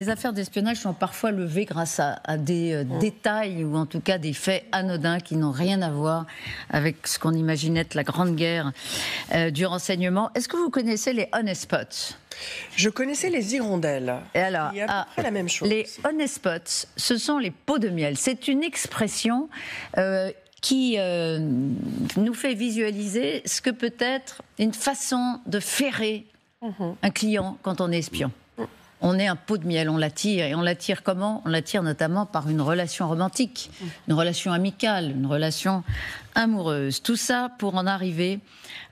Les affaires d'espionnage sont parfois levées grâce à des détails ou en tout cas des faits anodins qui n'ont rien à voir avec ce qu'on imaginait être la grande guerre du renseignement. Est-ce que vous connaissez les honest spots ? Je connaissais les hirondelles. Et alors, il y a à peu près la même chose. Les honest spots, ce sont les pots de miel. C'est une expression qui nous fait visualiser ce que peut être une façon de ferrer un client quand on est espion. On est un pot de miel, on l'attire. Et on l'attire comment ? On l'attire notamment par une relation romantique, une relation amicale, une relation amoureuse. Tout ça pour en arriver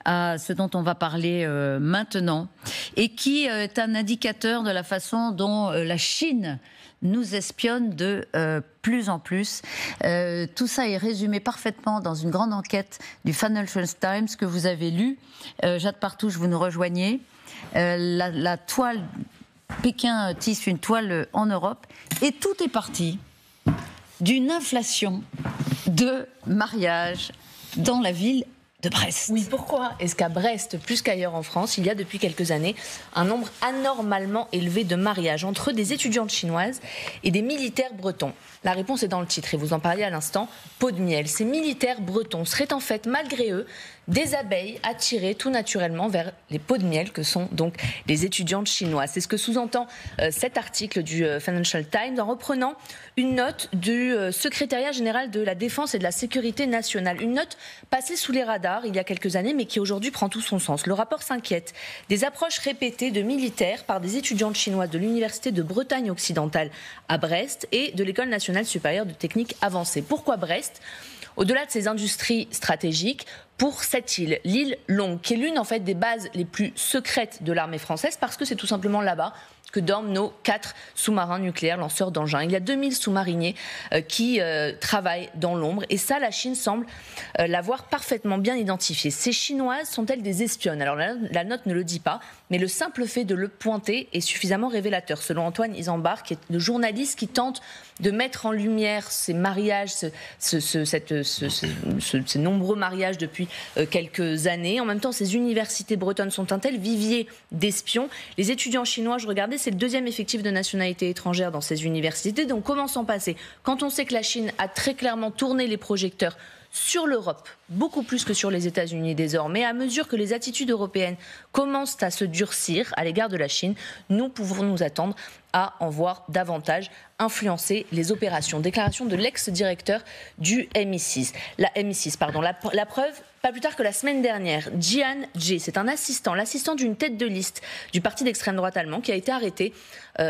à ce dont on va parler maintenant et qui est un indicateur de la façon dont la Chine nous espionne de plus en plus. Tout ça est résumé parfaitement dans une grande enquête du Financial Times que vous avez lue. Jade Partouche, vous nous rejoignez. La toile... Pékin tisse une toile en Europe et tout est parti d'une inflation de mariages dans la ville de Brest. Oui, pourquoi est-ce qu'à Brest, plus qu'ailleurs en France, il y a depuis quelques années un nombre anormalement élevé de mariages entre des étudiantes chinoises et des militaires bretons ? La réponse est dans le titre et vous en parliez à l'instant, pot de miel. Ces militaires bretons seraient en fait, malgré eux, des abeilles attirées tout naturellement vers les pots de miel que sont donc les étudiantes chinoises. C'est ce que sous-entend cet article du Financial Times en reprenant une note du secrétariat général de la Défense et de la Sécurité nationale. Une note passée sous les radars il y a quelques années mais qui aujourd'hui prend tout son sens. Le rapport s'inquiète des approches répétées de militaires par des étudiantes chinoises de l'Université de Bretagne occidentale à Brest et de l'École nationale supérieure de technique avancée. Pourquoi Brest ? Au-delà de ces industries stratégiques, pour cette île, l'île Longue, qui est l'une en fait des bases les plus secrètes de l'armée française, parce que c'est tout simplement là-bas que dorment nos 4 sous-marins nucléaires lanceurs d'engins. Il y a 2000 sous-mariniers qui travaillent dans l'ombre, et ça, la Chine semble l'avoir parfaitement bien identifié. Ces Chinoises sont-elles des espionnes ? Alors la note ne le dit pas, mais le simple fait de le pointer est suffisamment révélateur. Selon Antoine Isambard, qui est le journaliste qui tente de mettre en lumière ces mariages, ces nombreux mariages depuis quelques années. En même temps, ces universités bretonnes sont un tel vivier d'espions. Les étudiants chinois, je regardais, c'est le 2e effectif de nationalité étrangère dans ces universités. Donc comment s'en passer quand on sait que la Chine a très clairement tourné les projecteurs sur l'Europe, beaucoup plus que sur les États-Unis désormais. À mesure que les attitudes européennes commencent à se durcir à l'égard de la Chine, nous pouvons nous attendre à en voir davantage influencer les opérations. Déclaration de l'ex-directeur du MI6. La preuve, pas plus tard que la semaine dernière, Jian Jie, c'est un l'assistant d'une tête de liste du parti d'extrême droite allemand qui a été arrêté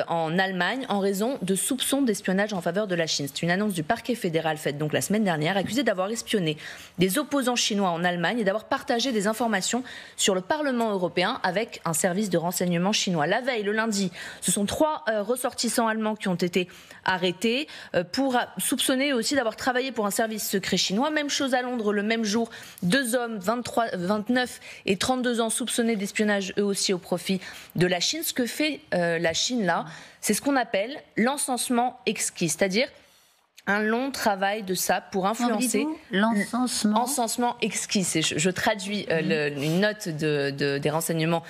en Allemagne en raison de soupçons d'espionnage en faveur de la Chine. C'est une annonce du parquet fédéral faite donc la semaine dernière, accusé d'avoir espionné des opposants chinois en Allemagne et d'avoir partagé des informations sur le Parlement européen avec un service de renseignement chinois. La veille, le lundi, ce sont 3 ressortissants allemands qui ont été arrêtés pour soupçonner aussi d'avoir travaillé pour un service secret chinois. Même chose à Londres, le même jour, 2 hommes, 29 et 32 ans, soupçonnés d'espionnage eux aussi au profit de la Chine. Ce que fait la Chine là, c'est ce qu'on appelle l'encensement exquis, c'est-à-dire un long travail de ça pour influencer l'encensement exquis. Je traduis une note des renseignements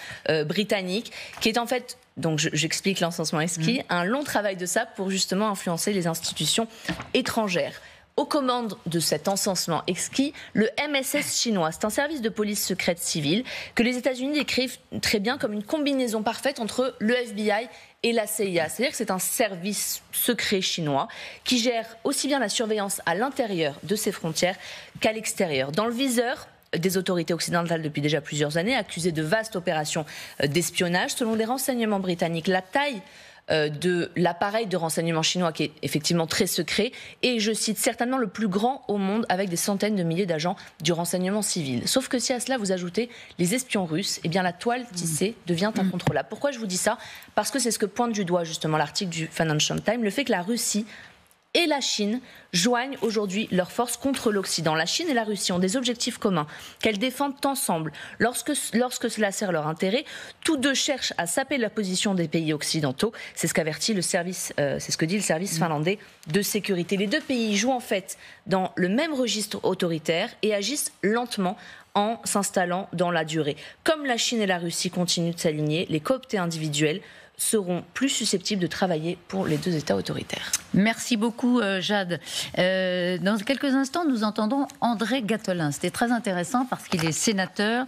britanniques qui est en fait, donc j'explique l'encensement exquis, un long travail de ça pour justement influencer les institutions étrangères. Aux commandes de cet encensement exquis, le MSS chinois, c'est un service de police secrète civile que les États-Unis décrivent très bien comme une combinaison parfaite entre le FBI et la CIA. C'est-à-dire que c'est un service secret chinois qui gère aussi bien la surveillance à l'intérieur de ses frontières qu'à l'extérieur. Dans le viseur des autorités occidentales depuis déjà plusieurs années, accusées de vastes opérations d'espionnage, selon des renseignements britanniques, la taille de l'appareil de renseignement chinois qui est effectivement très secret et, je cite, certainement le plus grand au monde avec des centaines de milliers d'agents du renseignement civil. Sauf que si à cela vous ajoutez les espions russes, eh bien la toile tissée devient incontrôlable. Pourquoi je vous dis ça ? Parce que c'est ce que pointe du doigt justement l'article du Financial Times, le fait que la Russie et la Chine joignent aujourd'hui leurs forces contre l'Occident. La Chine et la Russie ont des objectifs communs qu'elles défendent ensemble. Lorsque cela sert leur intérêt, tous deux cherchent à saper la position des pays occidentaux. C'est ce qu'avertit le service, c'est ce que dit le service finlandais de sécurité. Les deux pays jouent en fait dans le même registre autoritaire et agissent lentement en s'installant dans la durée. Comme la Chine et la Russie continuent de s'aligner, les cooptés individuels, seront plus susceptibles de travailler pour les deux États autoritaires. Merci beaucoup, Jade. Dans quelques instants, nous entendons André Gattolin. C'était très intéressant parce qu'il est sénateur,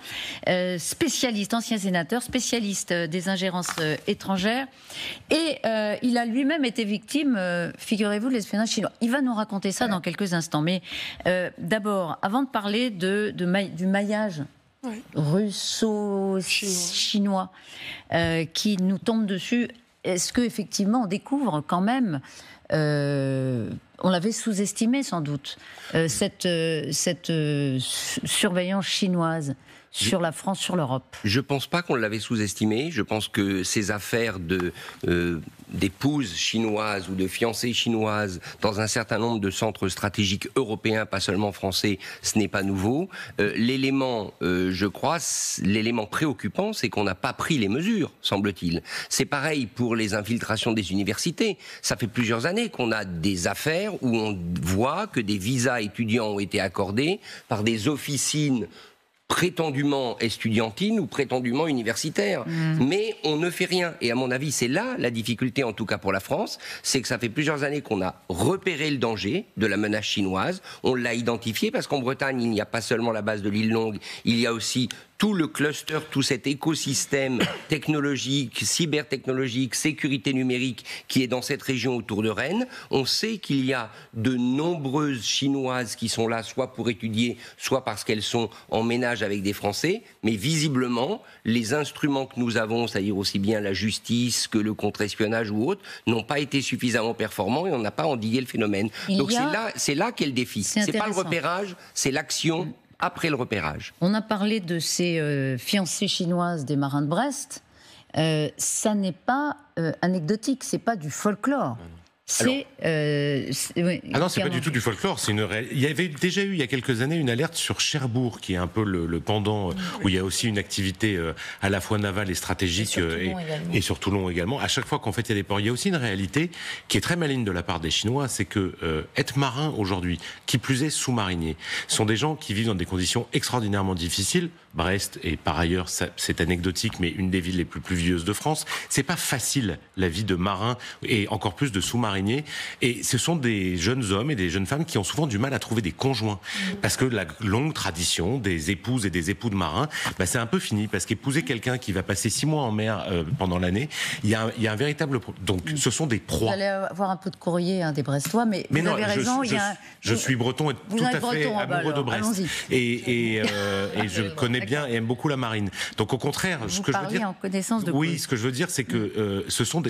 spécialiste, ancien sénateur, spécialiste des ingérences étrangères. Et il a lui-même été victime, figurez-vous, de l'espionnage chinois. Il va nous raconter ça dans quelques instants. Mais d'abord, avant de parler du maillage russo-chinois qui nous tombe dessus, est-ce qu'effectivement on découvre quand même, on l'avait sous-estimé sans doute, cette surveillance chinoise sur la France, sur l'Europe? Je ne pense pas qu'on l'avait sous-estimé. Je pense que ces affaires d'épouses chinoises ou de fiancées chinoises dans un certain nombre de centres stratégiques européens, pas seulement français, ce n'est pas nouveau. L'élément, je crois, l'élément préoccupant, c'est qu'on n'a pas pris les mesures, semble-t-il. C'est pareil pour les infiltrations des universités. Ça fait plusieurs années qu'on a des affaires où on voit que des visas étudiants ont été accordés par des officines prétendument estudiantine ou prétendument universitaire. Mais on ne fait rien. Et à mon avis, c'est là la difficulté, en tout cas pour la France, c'est que ça fait plusieurs années qu'on a repéré le danger de la menace chinoise. On l'a identifié parce qu'en Bretagne, il n'y a pas seulement la base de l'île Longue, il y a aussi tout le cluster, tout cet écosystème technologique, cybertechnologique, sécurité numérique qui est dans cette région autour de Rennes. On sait qu'il y a de nombreuses Chinoises qui sont là, soit pour étudier, soit parce qu'elles sont en ménage avec des Français. Mais visiblement, les instruments que nous avons, c'est-à-dire aussi bien la justice que le contre-espionnage ou autre, n'ont pas été suffisamment performants et on n'a pas endigué le phénomène. Donc c'est là qu'est le défi. C'est pas le repérage, c'est l'action après le repérage. On a parlé de ces fiancées chinoises des marins de Brest. Ça n'est pas anecdotique, c'est pas du folklore. Oui. Ah non, c'est pas du tout du folklore. Il y avait déjà eu il y a quelques années une alerte sur Cherbourg, qui est un peu le pendant où il y a aussi une activité à la fois navale et stratégique et sur Toulon également. À chaque fois qu'en fait il y a des ports, il y a aussi une réalité qui est très maligne de la part des Chinois, c'est que être marin aujourd'hui, qui plus est sous-marinier, sont des gens qui vivent dans des conditions extraordinairement difficiles. Brest est par ailleurs, c'est anecdotique, mais une des villes les plus pluvieuses de France. C'est pas facile la vie de marin et encore plus de sous-marinier. Et ce sont des jeunes hommes et des jeunes femmes qui ont souvent du mal à trouver des conjoints. Parce que la longue tradition des épouses et des époux de marins, c'est un peu fini. Parce qu'épouser quelqu'un qui va passer 6 mois en mer pendant l'année, il y a un véritable... Donc ce sont des proies. Vous allez avoir un peu de courrier des Brestois, mais vous avez raison. Je suis breton et tout à fait amoureux de Brest. Et je connais bien et aime beaucoup la marine. Donc au contraire, ce que je veux dire, en connaissance de ce que je veux dire, c'est que ce sont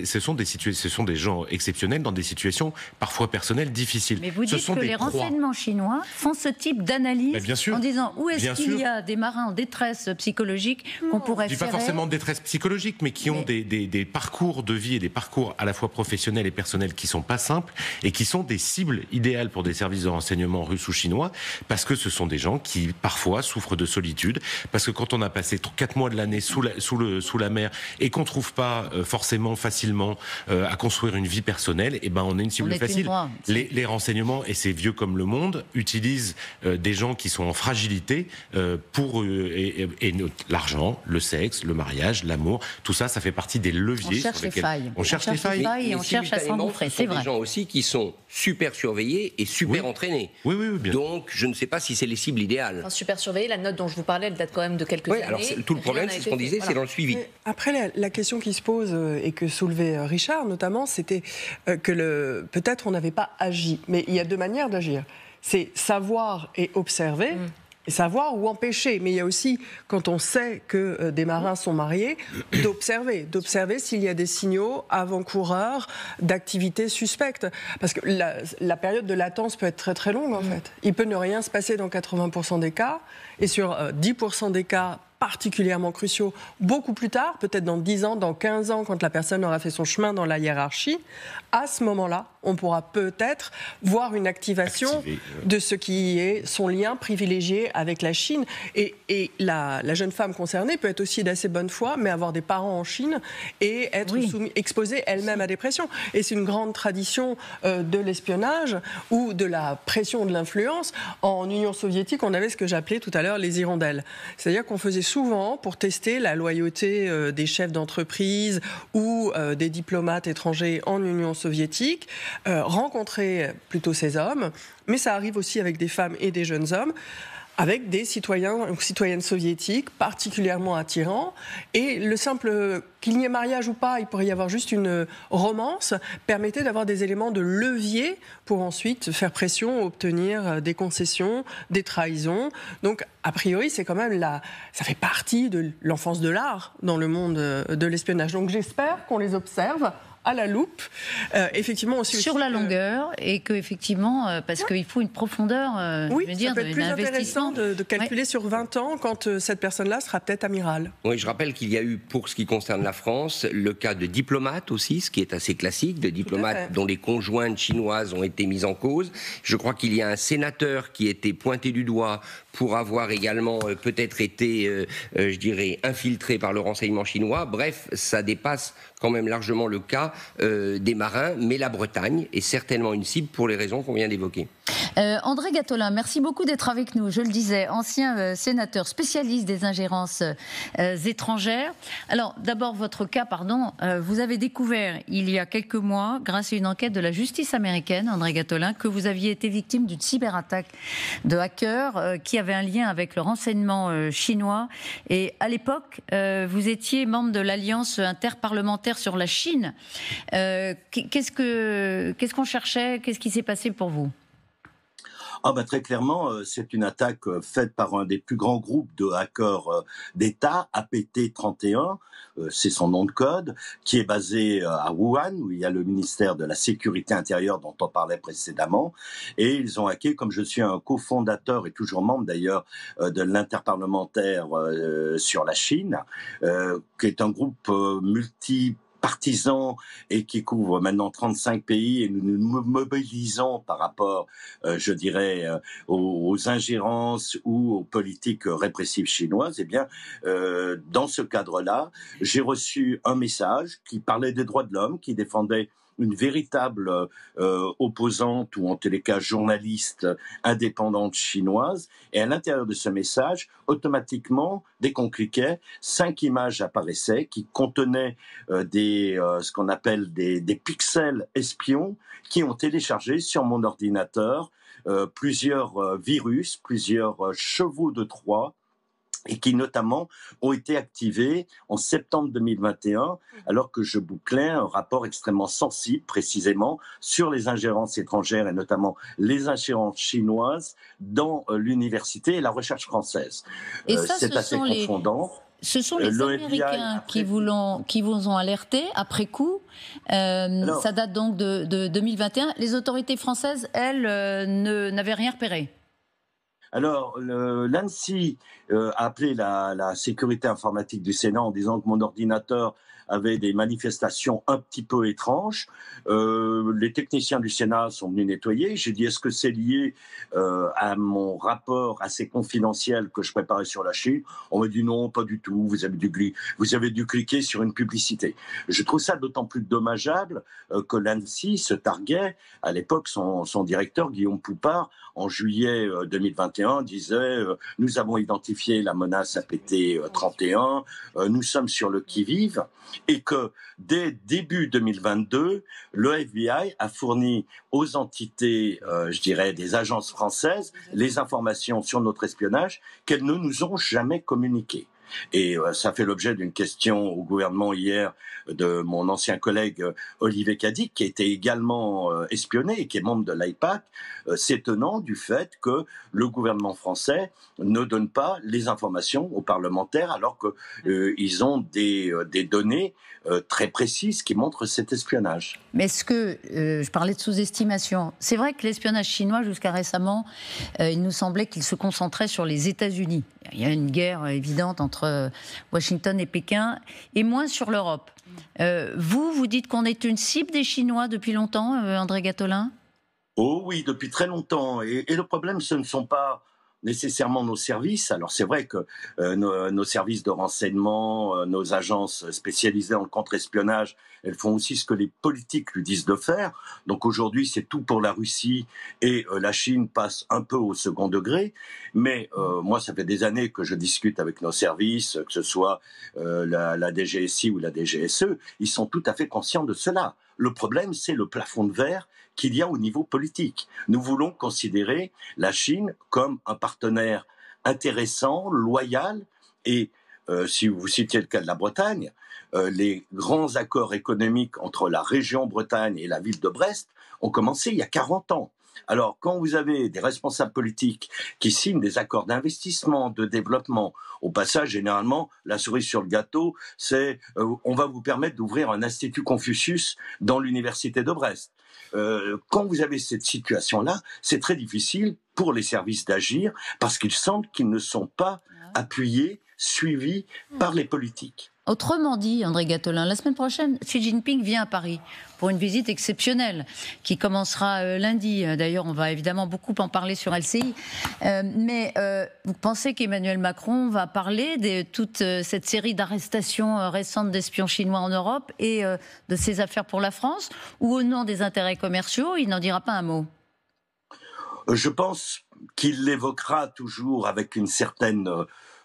des gens exceptionnels dans des situations parfois personnelles difficiles. Mais vous dites que les renseignements chinois font ce type d'analyse en disant où est-ce qu'il y a des marins en détresse psychologique qu'on pourrait faire. Pas forcément de détresse psychologique, mais qui ont des parcours de vie et des parcours à la fois professionnels et personnels qui sont pas simples et qui sont des cibles idéales pour des services de renseignement russes ou chinois, parce que ce sont des gens qui parfois souffrent de solitude, parce que quand on a passé 4 mois de l'année sous la mer et qu'on trouve pas forcément facilement à construire une vie personnelle, on est une cible facile. Les renseignements, et c'est vieux comme le monde, utilisent des gens qui sont en fragilité pour l'argent, le sexe, le mariage, l'amour, tout ça, ça fait partie des leviers. On cherche les failles. On cherche et on cherche à s'engouffrer, c'est vrai. Des gens aussi qui sont super surveillés et super entraînés. Oui, bien. Donc, je ne sais pas si c'est les cibles idéales. Enfin, super surveillés, la note dont je vous parlais, elle date quand même de quelques années. Alors tout le problème, c'est ce qu'on disait, c'est dans le suivi. Après, la question qui se pose et que soulevait Richard notamment, c'était que peut-être on n'avait pas agi. Mais il y a 2 manières d'agir. C'est savoir et observer. Et savoir ou empêcher. Mais il y a aussi, quand on sait que des marins sont mariés, d'observer s'il y a des signaux avant-coureurs d'activités suspectes. Parce que la période de latence peut être très très longue en fait. Il peut ne rien se passer dans 80% des cas, et sur 10% des cas particulièrement cruciaux, beaucoup plus tard, peut-être dans 10 ans, dans 15 ans, quand la personne aura fait son chemin dans la hiérarchie, à ce moment-là, on pourra peut-être voir une activation de ce qui est son lien privilégié avec la Chine. Et la jeune femme concernée peut être aussi d'assez bonne foi, mais avoir des parents en Chine et être exposée elle-même à des pressions. Et c'est une grande tradition de l'espionnage ou de la pression de l'influence. En Union soviétique, on avait ce que j'appelais tout à l'heure les hirondelles. C'est-à-dire qu'on faisait souvent pour tester la loyauté des chefs d'entreprise ou des diplomates étrangers en Union soviétique, rencontrer plutôt ces hommes, mais ça arrive aussi avec des femmes et des jeunes hommes, avec des citoyens ou citoyennes soviétiques particulièrement attirants. Et le simple qu'il n'y ait mariage ou pas, il pourrait y avoir juste une romance, permettait d'avoir des éléments de levier pour ensuite faire pression, obtenir des concessions, des trahisons. Donc, a priori, c'est quand même ça fait partie de l'enfance de l'art dans le monde de l'espionnage. Donc, j'espère qu'on les observe à la loupe, effectivement aussi sur la longueur, et que effectivement, parce qu'il faut une profondeur, oui, je veux dire, ça peut être plus intéressant de calculer sur 20 ans quand cette personne-là sera peut-être amirale. Oui, je rappelle qu'il y a eu, pour ce qui concerne la France, le cas de diplomates aussi, ce qui est assez classique, de diplomates dont les conjointes chinoises ont été mises en cause. Je crois qu'il y a un sénateur qui était pointé du doigt pour avoir également peut-être été, je dirais, infiltré par le renseignement chinois. Bref, ça dépasse quand même largement le cas des marins, mais la Bretagne est certainement une cible pour les raisons qu'on vient d'évoquer. André Gattolin, merci beaucoup d'être avec nous. Je le disais, ancien sénateur spécialiste des ingérences étrangères. Alors, d'abord, votre cas, vous avez découvert il y a quelques mois, grâce à une enquête de la justice américaine, André Gattolin, que vous aviez été victime d'une cyberattaque de hackers qui avait un lien avec le renseignement chinois. Et à l'époque, vous étiez membre de l'Alliance interparlementaire sur la Chine. Qu'est-ce qu'on cherchait? Qu'est-ce qui s'est passé pour vous? Très clairement, c'est une attaque faite par un des plus grands groupes de hackers d'État, APT31, c'est son nom de code, qui est basé à Wuhan, où il y a le ministère de la Sécurité intérieure dont on parlait précédemment. Et ils ont hacké, comme je suis un cofondateur et toujours membre d'ailleurs de l'interparlementaire sur la Chine, qui est un groupe multi-partisans et qui couvre maintenant 35 pays, et nous nous mobilisons par rapport, je dirais, aux ingérences ou aux politiques répressives chinoises. Eh bien, dans ce cadre-là, j'ai reçu un message qui parlait des droits de l'homme, qui défendait une véritable opposante, ou en tous les cas journaliste indépendante chinoise. Et à l'intérieur de ce message, automatiquement, dès qu'on cliquait, 5 images apparaissaient qui contenaient ce qu'on appelle des pixels espions qui ont téléchargé sur mon ordinateur plusieurs virus, plusieurs chevaux de Troie, et qui notamment ont été activés en septembre 2021, alors que je bouclais un rapport extrêmement sensible, précisément, sur les ingérences étrangères, et notamment les ingérences chinoises dans l'université et la recherche française. Et ça, c'est assez confondant. Ce sont les Américains qui vous ont alerté après coup. Ça date donc de 2021. Les autorités françaises, elles, n'avaient rien repéré. Alors, l'ANSSI a appelé la sécurité informatique du Sénat en disant que mon ordinateur avait des manifestations un petit peu étranges. Les techniciens du Sénat sont venus nettoyer. J'ai dit, est-ce que c'est lié à mon rapport assez confidentiel que je préparais sur la Chine? On m'a dit non, pas du tout, vous avez dû cliquer sur une publicité. Je trouve ça d'autant plus dommageable que l'ANSSI se targuait, à l'époque son directeur Guillaume Poupard, en juillet 2021, disait nous avons identifié la menace APT31, nous sommes sur le qui-vive, et que dès début 2022, le FBI a fourni aux entités, je dirais, des agences françaises, les informations sur notre espionnage qu'elles ne nous ont jamais communiquées. Et ça fait l'objet d'une question au gouvernement hier de mon ancien collègue Olivier Cadic, qui a été également espionné et qui est membre de l'AIPAC, s'étonnant du fait que le gouvernement français ne donne pas les informations aux parlementaires, alors qu'ils ont des données très précises qui montrent cet espionnage. Mais est-ce que, je parlais de sous-estimation, c'est vrai que l'espionnage chinois, jusqu'à récemment, il nous semblait qu'il se concentrait sur les États-Unis. Il y a une guerre évidente entre Washington et Pékin, et moins sur l'Europe. Vous dites qu'on est une cible des Chinois depuis longtemps, André Gattolin ? Oh oui, depuis très longtemps. Et le problème, ce ne sont pas nécessairement nos services. Alors c'est vrai que nos services de renseignement, nos agences spécialisées en contre-espionnage, elles font aussi ce que les politiques lui disent de faire. Donc aujourd'hui, c'est tout pour la Russie et la Chine passe un peu au second degré. Mais moi, ça fait des années que je discute avec nos services, que ce soit la DGSI ou la DGSE, ils sont tout à fait conscients de cela. Le problème, c'est le plafond de verre qu'il y a au niveau politique. Nous voulons considérer la Chine comme un partenaire intéressant, loyal, et si vous citiez le cas de la Bretagne, les grands accords économiques entre la région Bretagne et la ville de Brest ont commencé il y a 40 ans. Alors, quand vous avez des responsables politiques qui signent des accords d'investissement, de développement, au passage, généralement, la cerise sur le gâteau, c'est on va vous permettre d'ouvrir un institut Confucius dans l'université de Brest. Quand vous avez cette situation-là, c'est très difficile pour les services d'agir parce qu'il semble qu'ils ne sont pas appuyés, suivis par les politiques. Autrement dit, André Gattolin, la semaine prochaine, Xi Jinping vient à Paris pour une visite exceptionnelle qui commencera lundi. D'ailleurs, on va évidemment beaucoup en parler sur LCI. Mais vous pensez qu'Emmanuel Macron va parler de toute cette série d'arrestations récentes d'espions chinois en Europe et de ses affaires pour la France, ou au nom des intérêts commerciaux, il n'en dira pas un mot? Je pense qu'il l'évoquera toujours avec une certaine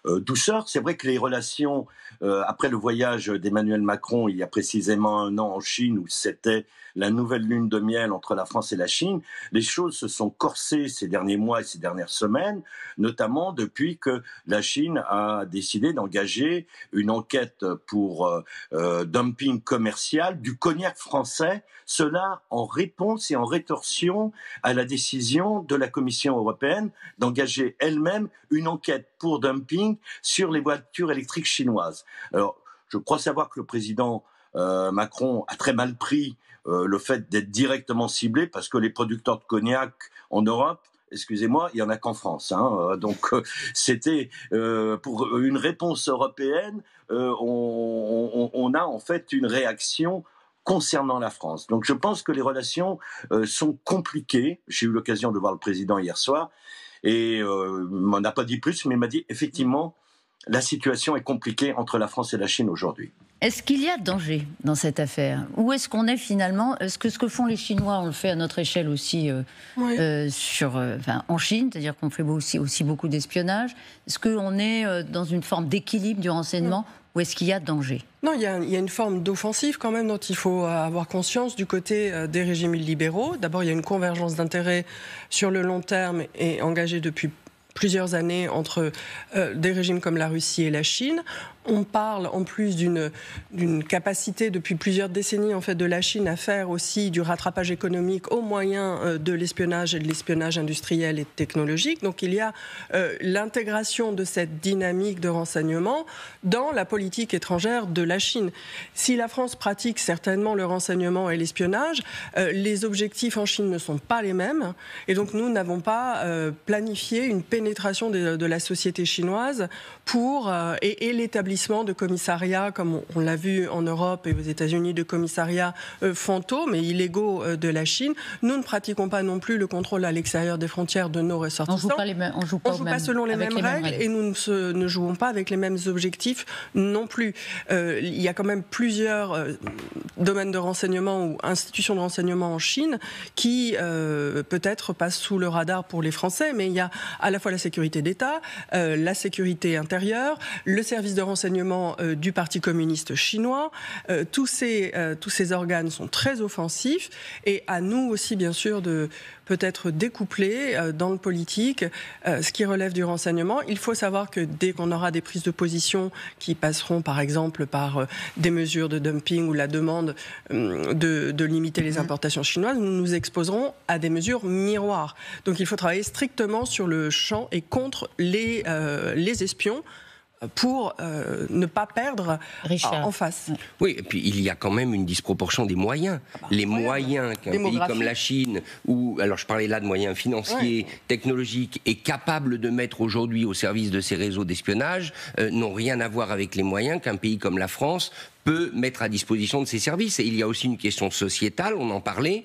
douceur. C'est vrai que les relations, après le voyage d'Emmanuel Macron il y a précisément 1 an en Chine, où c'était la nouvelle lune de miel entre la France et la Chine, les choses se sont corsées ces derniers mois et ces dernières semaines, notamment depuis que la Chine a décidé d'engager une enquête pour dumping commercial du cognac français, cela en réponse et en rétorsion à la décision de la Commission européenne d'engager elle-même une enquête pour dumping sur les voitures électriques chinoises. Alors, je crois savoir que le président Macron a très mal pris le fait d'être directement ciblé, parce que les producteurs de cognac en Europe, excusez-moi, il n'y en a qu'en France. Donc, c'était pour une réponse européenne, on a en fait une réaction concernant la France. Donc, je pense que les relations sont compliquées. J'ai eu l'occasion de voir le président hier soir, et il m'en a pas dit plus, mais il m'a dit effectivement, la situation est compliquée entre la France et la Chine aujourd'hui. Est-ce qu'il y a danger dans cette affaire? Où est-ce qu'on est finalement? Est-ce que ce que font les Chinois, on le fait à notre échelle aussi en Chine, c'est-à-dire qu'on fait aussi beaucoup d'espionnage? Est-ce qu'on est dans une forme d'équilibre du renseignement? Ou est-ce qu'il y a danger? Non, il y a une forme d'offensive quand même dont il faut avoir conscience du côté des régimes libéraux. D'abord, il y a une convergence d'intérêts sur le long terme et engagée depuis plusieurs années entre des régimes comme la Russie et la Chine. On parle en plus d'une capacité depuis plusieurs décennies en fait de la Chine à faire aussi du rattrapage économique au moyen de l'espionnage et de l'espionnage industriel et technologique. Donc il y a l'intégration de cette dynamique de renseignement dans la politique étrangère de la Chine. Si la France pratique certainement le renseignement et l'espionnage, les objectifs en Chine ne sont pas les mêmes, et donc nous n'avons pas planifié une pénétration de la société chinoise pour et l'établissement de commissariats, comme on l'a vu en Europe et aux États-Unis, de commissariats fantômes et illégaux de la Chine. Nous ne pratiquons pas non plus le contrôle à l'extérieur des frontières de nos ressortissants. On ne joue pas selon les mêmes règles et nous ne jouons pas avec les mêmes objectifs non plus. Il y a quand même plusieurs domaines de renseignement ou institutions de renseignement en Chine qui peut-être passent sous le radar pour les Français, mais il y a à la fois la sécurité d'État, la sécurité intérieure, le service de renseignement du Parti communiste chinois. Tous ces organes sont très offensifs, et à nous aussi bien sûr de peut-être découpler dans le politique ce qui relève du renseignement. Il faut savoir que dès qu'on aura des prises de position qui passeront par exemple par des mesures de dumping ou la demande de limiter les importations chinoises, nous nous exposerons à des mesures miroirs. Donc il faut travailler strictement sur le champ et contre les espions, pour ne pas perdre en face. Oui, et puis il y a quand même une disproportion des moyens. Les moyens qu'un pays comme la Chine, ou alors je parlais là de moyens financiers, technologiques, est capable de mettre aujourd'hui au service de ces réseaux d'espionnage, n'ont rien à voir avec les moyens qu'un pays comme la France peut mettre à disposition de ses services. Et il y a aussi une question sociétale, on en parlait,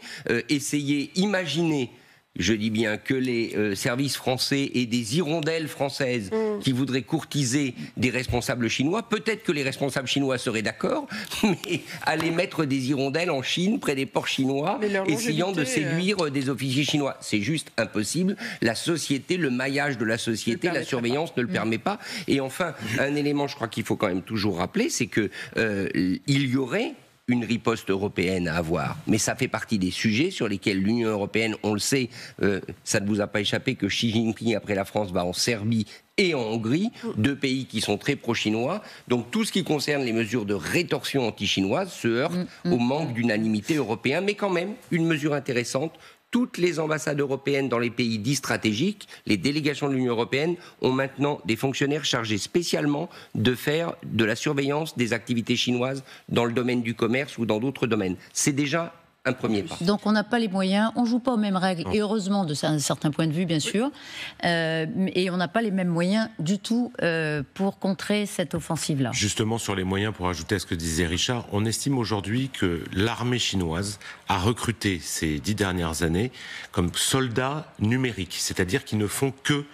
imaginer je dis bien que les services français et des hirondelles françaises qui voudraient courtiser des responsables chinois, peut-être que les responsables chinois seraient d'accord, mais aller mettre des hirondelles en Chine, près des ports chinois, essayant de séduire des officiers chinois, c'est juste impossible. La société, le maillage de la société, la surveillance ne le permet pas. Et enfin, un élément, je crois qu'il faut quand même toujours rappeler, c'est que il y aurait une riposte européenne à avoir. Mais ça fait partie des sujets sur lesquels l'Union européenne, on le sait, ça ne vous a pas échappé que Xi Jinping, après la France, va en Serbie et en Hongrie, deux pays qui sont très pro-chinois. Donc tout ce qui concerne les mesures de rétorsion anti-chinoise se heurte au manque d'unanimité européenne, mais quand même une mesure intéressante. Toutes les ambassades européennes dans les pays dits stratégiques, les délégations de l'Union européenne ont maintenant des fonctionnaires chargés spécialement de faire de la surveillance des activités chinoises dans le domaine du commerce ou dans d'autres domaines. C'est déjà un premier pas. Donc on n'a pas les moyens, on ne joue pas aux mêmes règles, et heureusement de un certain point de vue bien sûr, et on n'a pas les mêmes moyens du tout pour contrer cette offensive-là. Justement sur les moyens, pour ajouter à ce que disait Richard, on estime aujourd'hui que l'armée chinoise a recruté ces 10 dernières années comme soldats numériques, c'est-à-dire qu'ils ne font que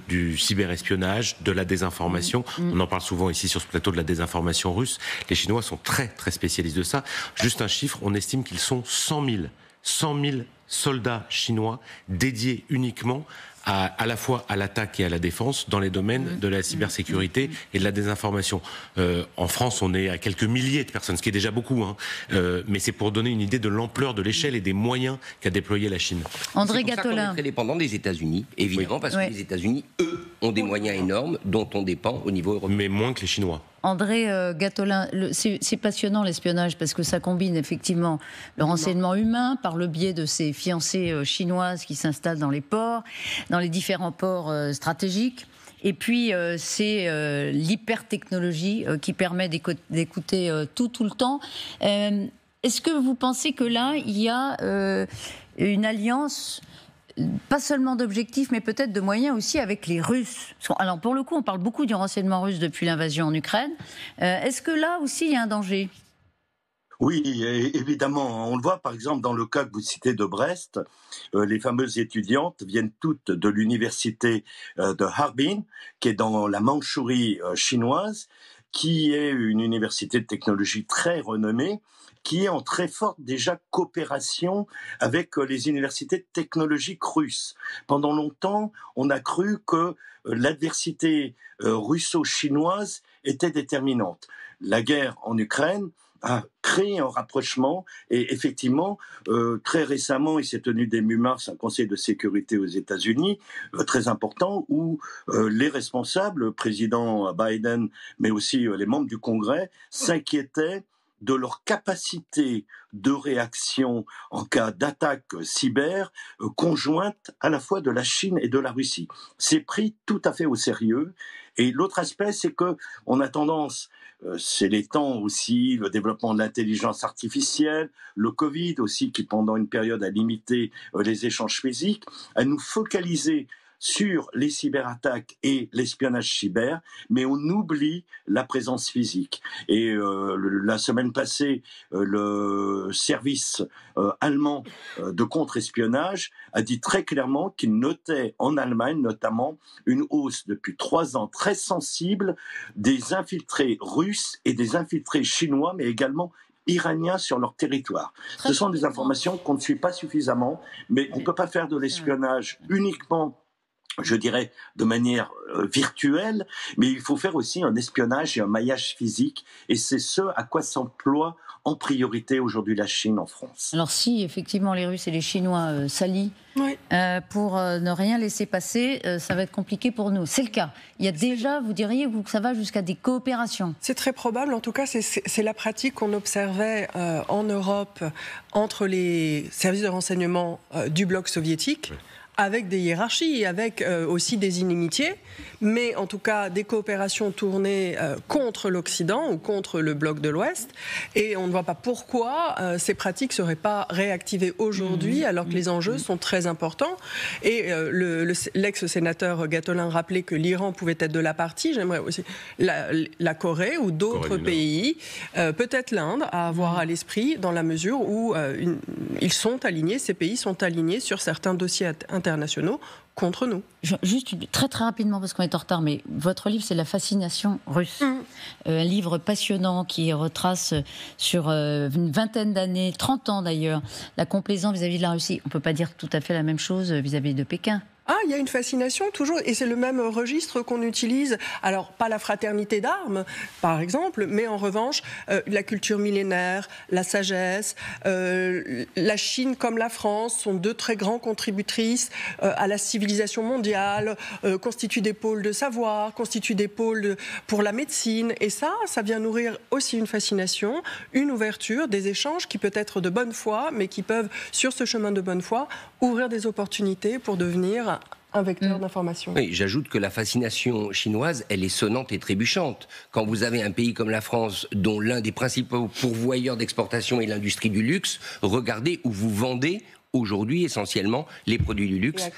du cyberespionnage, de la désinformation. On en parle souvent ici sur ce plateau de la désinformation russe. Les Chinois sont très très spécialistes de ça. Juste un chiffre, on estime qu'ils sont 100 000 soldats chinois dédiés uniquement à la fois à l'attaque et à la défense dans les domaines de la cybersécurité et de la désinformation. En France, on est à quelques milliers de personnes, ce qui est déjà beaucoup, mais c'est pour donner une idée de l'ampleur de l'échelle et des moyens qu'a déployé la Chine. André Gatolin. C'est pour ça qu'on est très dépendant des États-Unis, évidemment, parce que les États-Unis, eux, ont des moyens énormes dont on dépend au niveau européen. Mais moins que les Chinois. André Gatolin, c'est passionnant l'espionnage parce que ça combine effectivement le renseignement humain par le biais de ces fiancées chinoises qui s'installent dans les ports, dans les différents ports stratégiques. Et puis c'est l'hypertechnologie qui permet d'écouter tout le temps. Est-ce que vous pensez que là, il y a une alliance pas seulement d'objectifs, mais peut-être de moyens aussi avec les Russes? Alors pour le coup, on parle beaucoup du renseignement russe depuis l'invasion en Ukraine. Est-ce que là aussi, il y a un danger? Oui, évidemment. On le voit par exemple dans le cas que vous citez de Brest. Les fameuses étudiantes viennent toutes de l'université de Harbin, qui est dans la Mandchourie chinoise, qui est une université de technologie très renommée, qui est en très forte déjà coopération avec les universités technologiques russes. Pendant longtemps, on a cru que l'adversité russo-chinoise était déterminante. La guerre en Ukraine a créé un rapprochement et effectivement, très récemment, il s'est tenu début mars un conseil de sécurité aux États-Unis très important où les responsables, le président Biden, mais aussi les membres du Congrès, s'inquiétaient de leur capacité de réaction en cas d'attaque cyber conjointe à la fois de la Chine et de la Russie. C'est pris tout à fait au sérieux. Et l'autre aspect, c'est que on a tendance, c'est les temps aussi, le développement de l'intelligence artificielle, le Covid aussi qui pendant une période a limité les échanges physiques, à nous focaliser sur les cyberattaques et l'espionnage cyber, mais on oublie la présence physique. Et la semaine passée, le service allemand de contre-espionnage a dit très clairement qu'il notait en Allemagne notamment une hausse depuis 3 ans très sensible des infiltrés russes et des infiltrés chinois, mais également iraniens sur leur territoire. Ce sont des informations qu'on ne suit pas suffisamment, mais on ne peut pas faire de l'espionnage uniquement, je dirais, de manière virtuelle, mais il faut faire aussi un espionnage et un maillage physique, et c'est ce à quoi s'emploie en priorité aujourd'hui la Chine en France. Alors si effectivement les Russes et les Chinois s'allient pour ne rien laisser passer, ça va être compliqué pour nous. C'est le cas. Il y a déjà, vous diriez, que ça va jusqu'à des coopérations? C'est très probable. En tout cas, c'est la pratique qu'on observait en Europe entre les services de renseignement du bloc soviétique, avec des hiérarchies, avec aussi des inimitiés, mais en tout cas des coopérations tournées contre l'Occident ou contre le bloc de l'Ouest. Et on ne voit pas pourquoi ces pratiques ne seraient pas réactivées aujourd'hui, alors que les enjeux sont très importants. Et l'ex-sénateur Gattolin rappelait que l'Iran pouvait être de la partie. J'aimerais aussi la Corée ou d'autres pays, peut-être l'Inde, à avoir à l'esprit, dans la mesure où ils sont alignés, ces pays sont alignés sur certains dossiers internationaux contre nous. Juste très très rapidement, parce qu'on est en retard, mais votre livre, c'est La fascination russe. Un livre passionnant qui retrace sur une vingtaine d'années, 30 ans d'ailleurs, la complaisance vis-à-vis de la Russie. On ne peut pas dire tout à fait la même chose vis-à-vis de Pékin. Ah, il y a une fascination toujours, et c'est le même registre qu'on utilise. Alors, pas la fraternité d'armes, par exemple, mais en revanche, la culture millénaire, la sagesse, la Chine comme la France sont deux très grandes contributrices à la civilisation mondiale, constituent des pôles de savoir, constituent des pôles pour la médecine, et ça vient nourrir aussi une fascination, une ouverture, des échanges qui peuvent être de bonne foi, mais qui peuvent, sur ce chemin de bonne foi, ouvrir des opportunités pour devenir un vecteur d'information. Oui, j'ajoute que la fascination chinoise, elle est sonnante et trébuchante. Quand vous avez un pays comme la France, dont l'un des principaux pourvoyeurs d'exportation est l'industrie du luxe, regardez où vous vendez aujourd'hui essentiellement les produits du luxe.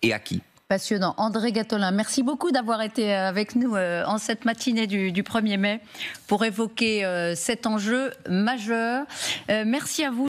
Et à qui ? Passionnant. André Gattolin, merci beaucoup d'avoir été avec nous en cette matinée du 1er mai pour évoquer cet enjeu majeur. Merci à vous.